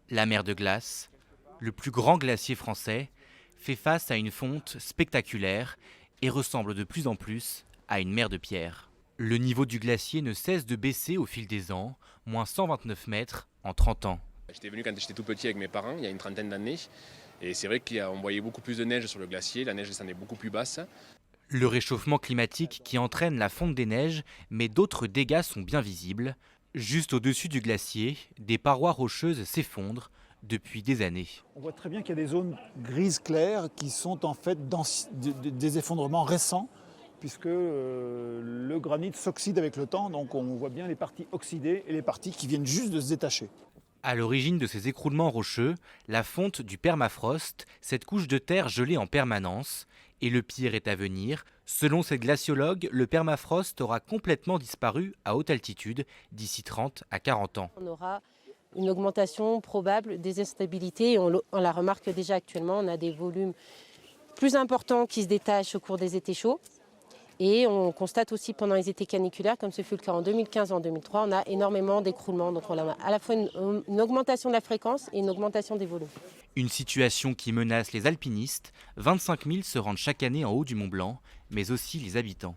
La mer de glace, le plus grand glacier français, fait face à une fonte spectaculaire et ressemble de plus en plus à une mer de pierre. Le niveau du glacier ne cesse de baisser au fil des ans, moins 129 mètres en 30 ans. J'étais venu quand j'étais tout petit avec mes parents, il y a une trentaine d'années. Et c'est vrai qu'on voyait beaucoup plus de neige sur le glacier, la neige descendait beaucoup plus basse. Le réchauffement climatique qui entraîne la fonte des neiges, mais d'autres dégâts sont bien visibles. Juste au-dessus du glacier, des parois rocheuses s'effondrent depuis des années. On voit très bien qu'il y a des zones grises claires qui sont en fait des effondrements récents, puisque le granit s'oxyde avec le temps, donc on voit bien les parties oxydées et les parties qui viennent juste de se détacher. À l'origine de ces écroulements rocheux, la fonte du permafrost, cette couche de terre gelée en permanence. Et le pire est à venir. Selon ces glaciologues, le permafrost aura complètement disparu à haute altitude d'ici 30 à 40 ans. On aura une augmentation probable des instabilités. On la remarque déjà actuellement. On a des volumes plus importants qui se détachent au cours des étés chauds. Et on constate aussi pendant les étés caniculaires, comme ce fut le cas en 2015 et en 2003, on a énormément d'écroulements. Donc on a à la fois une augmentation de la fréquence et une augmentation des volumes. Une situation qui menace les alpinistes. 25 000 se rendent chaque année en haut du Mont Blanc, mais aussi les habitants.